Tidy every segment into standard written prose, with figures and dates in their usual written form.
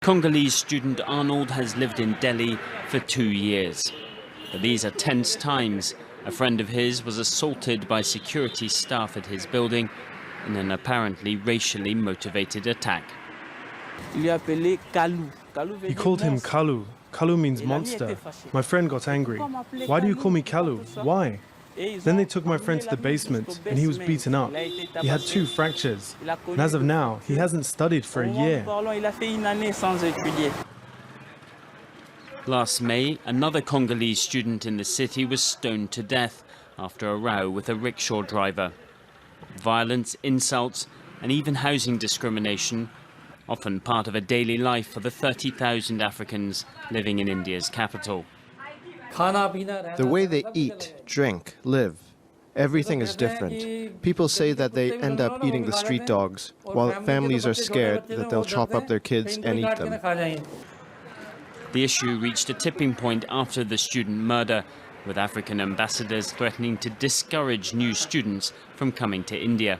Congolese student Arnold has lived in Delhi for 2 years. But these are tense times. A friend of his was assaulted by security staff at his building in an apparently racially motivated attack. He called him Kalu. Kalu means monster. My friend got angry. Why do you call me Kalu? Why? Then they took my friend to the basement and he was beaten up. He had 2 fractures. And as of now, he hasn't studied for a year. Last May, another Congolese student in the city was stoned to death after a row with a rickshaw driver. Violence, insults, and even housing discrimination, often part of a daily life for the 30,000 Africans living in India's capital. The way they eat, drink, live, everything is different. People say that they end up eating the street dogs, while families are scared that they'll chop up their kids and eat them. The issue reached a tipping point after the student murder, with African ambassadors threatening to discourage new students from coming to India.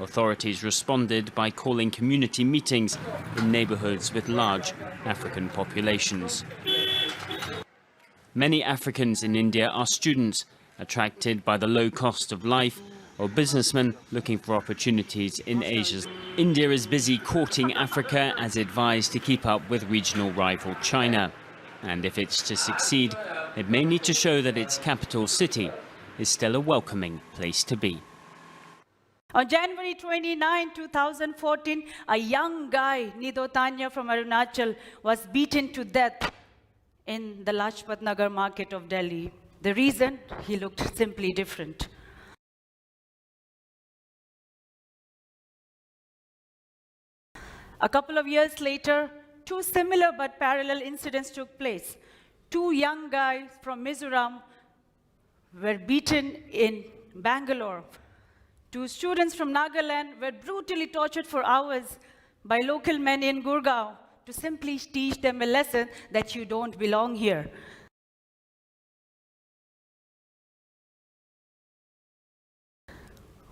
Authorities responded by calling community meetings in neighborhoods with large African populations. Many Africans in India are students, attracted by the low cost of life, or businessmen looking for opportunities in Asia. India is busy courting Africa as it vies to keep up with regional rival China. And if it's to succeed, it may need to show that its capital city is still a welcoming place to be. On January 29, 2014, a young guy, Nido Tanya from Arunachal, was beaten to death in the Lajpat Nagar market of Delhi. The reason? He looked simply different. A couple of years later, 2 similar but parallel incidents took place. 2 young guys from Mizoram were beaten in Bangalore. 2 students from Nagaland were brutally tortured for hours by local men in Gurgaon to simply teach them a lesson that you don't belong here.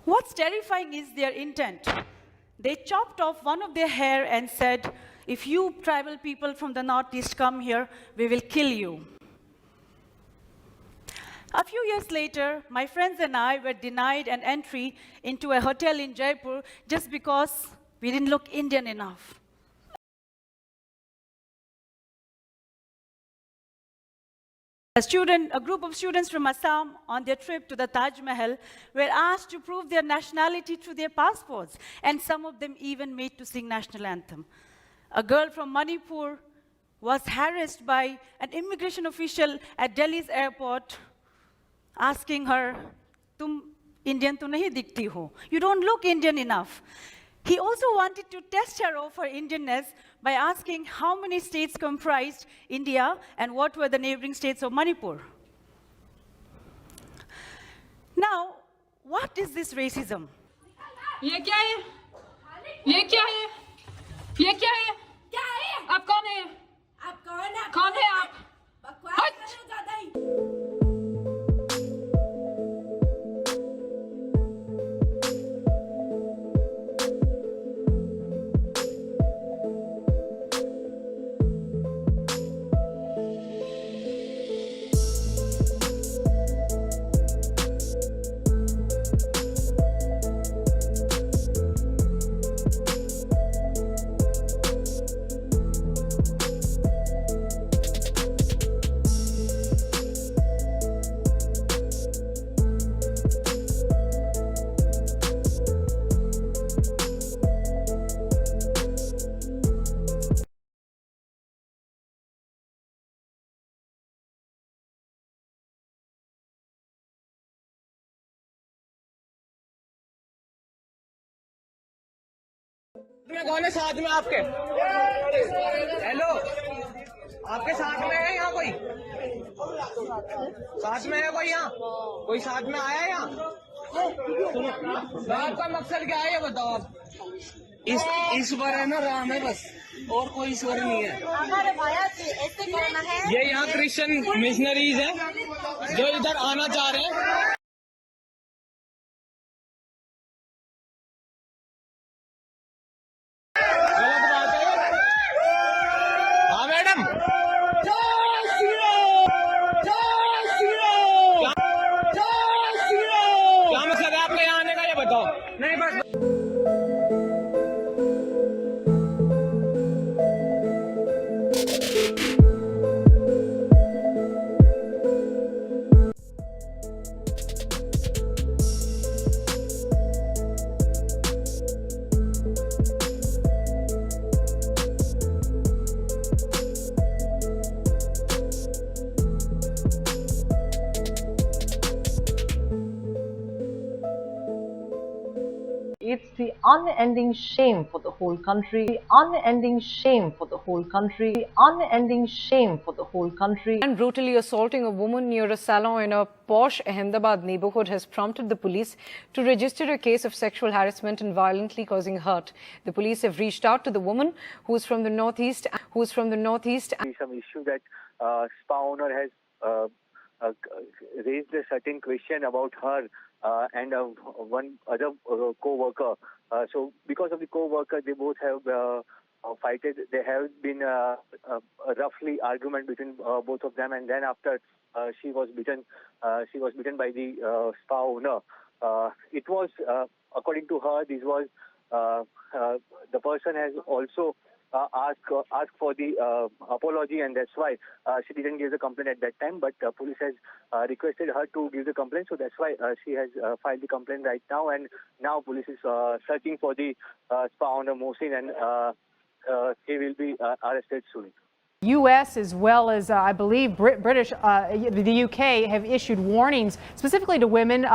What's terrifying is their intent. They chopped off one of their hair and said, if you tribal people from the northeast come here, we will kill you. A few years later, my friends and I were denied an entry into a hotel in Jaipur just because we didn't look Indian enough. A group of students from Assam on their trip to the Taj Mahal were asked to prove their nationality through their passports, and some of them even made to sing national anthem. A girl from Manipur was harassed by an immigration official at Delhi's airport, asking her, "Tum Indian to nahi dikhti ho? You don't look Indian enough." He also wanted to test her of her Indianness by asking how many states comprised India and what were the neighboring states of Manipur. Now, what is this racism? ये क्या है? ये क्या है? ये क्या है? क्या है? आप कौन है? आप कौन है? कौन है आप? कौन है साथ में आपके? हेलो, आपके साथ में है यहाँ कोई? साथ में है कोई यहाँ? कोई साथ में आया यहाँ? आपका मकसद क्या है ये बताओ आप? ईश्वर है ना, राम है बस, और कोई ईश्वर नहीं है। ये यहाँ क्रिश्चियन मिशनरीज हैं जो इधर आना चाह रहे हैं। गलत बात है। मैडम जय श्री राम जय श्री राम जय श्री राम। क्या मतलब है आपका यहाँ आने का, ये बताओ। नहीं बस It's the unending shame for the whole country, the unending shame for the whole country, the unending shame for the whole country. And brutally assaulting a woman near a salon in a posh Ahmedabad neighborhood has prompted the police to register a case of sexual harassment and violently causing hurt. The police have reached out to the woman who is from the northeast. Some issue that spa owner has raised a certain question about her and one other co-worker. So because of the co-worker, they both have fighted. There have been a roughly argument between both of them, and then after she was beaten by the spa owner. It was, according to her, this was the person has also asked for the apology, and that's why she didn't give the complaint at that time. But police has requested her to give the complaint, so that's why she has filed the complaint right now. And now police is searching for the spa owner Mohsin, and he will be arrested soon. U.S. as well as, I believe, British, the U.K. have issued warnings specifically to women,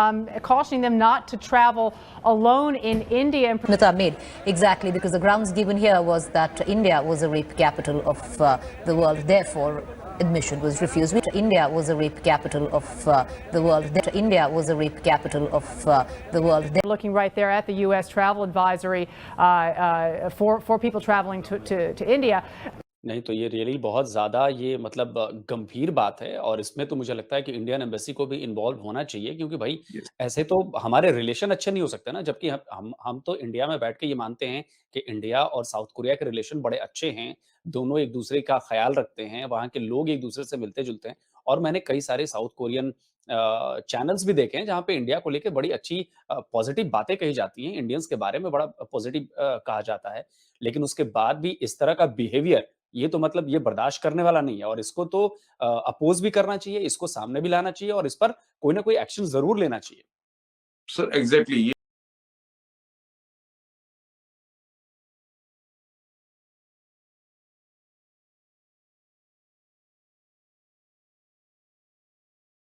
cautioning them not to travel alone in India. Mita made exactly because the grounds given here was that India was a rape capital of the world. Therefore, admission was refused. India was a rape capital of the world. India was a rape capital of the world. Looking right there at the U.S. travel advisory for people traveling to India. नहीं तो ये really बहुत ज़्यादा ये मतलब गंभीर बात है और इसमें तो मुझे लगता है कि इंडियन एम्बेसी को भी इन्वॉल्व होना चाहिए क्योंकि भाई ऐसे तो हमारे रिलेशन अच्छे नहीं हो सकते ना जबकि हम तो इंडिया में बैठ के ये मानते हैं कि इंडिया और साउथ कोरिया के रिलेशन बड़े अच्छे हैं, दोनों एक दूसरे का ख्याल रखते हैं, वहाँ के लोग एक दूसरे से मिलते जुलते हैं और मैंने कई सारे साउथ कोरियन चैनल्स भी देखे हैं जहाँ पे इंडिया को लेके बड़ी अच्छी पॉजिटिव बातें कही जाती हैं, इंडियंस के बारे में बड़ा पॉजिटिव कहा जाता है, लेकिन उसके बाद भी इस तरह का बिहेवियर ये तो मतलब ये बर्दाश्त करने वाला नहीं है और इसको तो अपोज भी करना चाहिए, इसको सामने भी लाना चाहिए और इस पर कोई ना कोई एक्शन जरूर लेना चाहिए। Sir exactly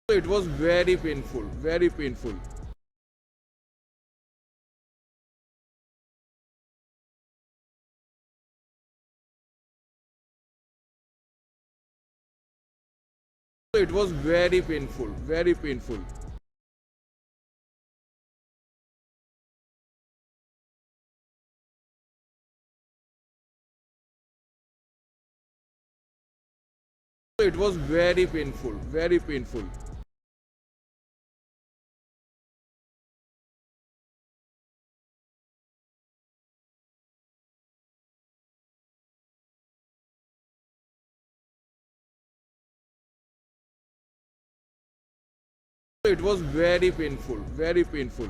It was very painful, very painful. It was very painful, very painful. It was very painful, very painful. It was very painful, very painful.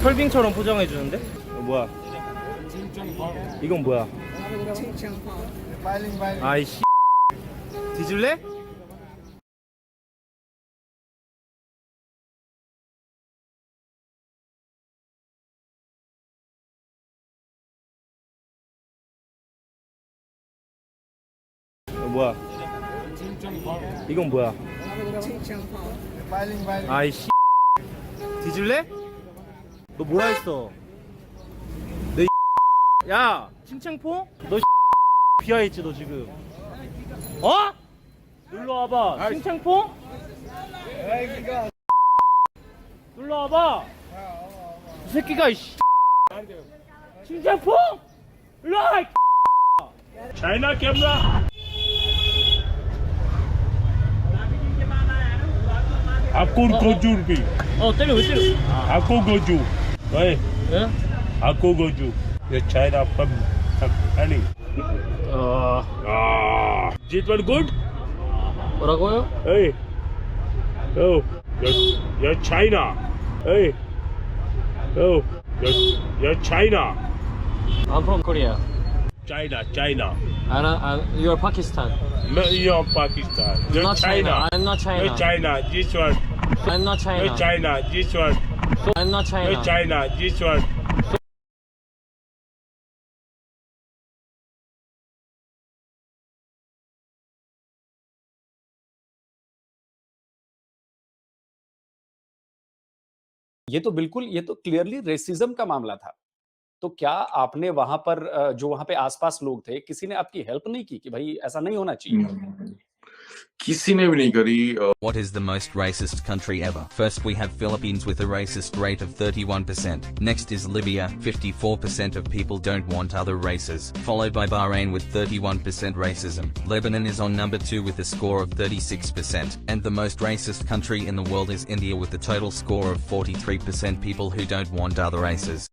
털빙처럼 포장해 주는데? 뭐야? 이건 뭐야? 아이씨. 뒤질래? 뭐야? 이건 뭐야? 아이씨. 뒤질래? 너 뭐라 했어? 내 야, 칭칭포? 너 비하했지 너 지금? 어? 놀러 와봐. 칭칭포? 놀러 와봐. 이 새끼가 이씨. 칭칭포? 놀러 와. China camera आपको गोजू भी 때려 왜 때려? आपको गोजू ओए 예? आपको गोजू ये China from any it was good 뭐라고요? hey oh you're China hey oh you're China I'm from Korea. China You're Pakistan. no, you're Pakistan you're Not China. I'm not China. you're China this one I'm not China. you're China this one I'm not China. you're China this one ये तो बिल्कुल, ये तो clearly racism का मामला था। तो क्या आपने वहां पर जो वहां पे आसपास लोग थे, किसी ने आपकी हेल्प नहीं की कि भाई ऐसा नहीं होना चाहिए? किसी ने भी नहीं करी। What is the most racist country ever? First we have Philippines with a racist rate of 31%. Next is Libya, 54% of people don't want other races. Followed by Bahrain with 31% racism. Lebanon is on number 2 with a score of 36%. And the most racist country in the world is India with a total score of 43% people who don't want other races.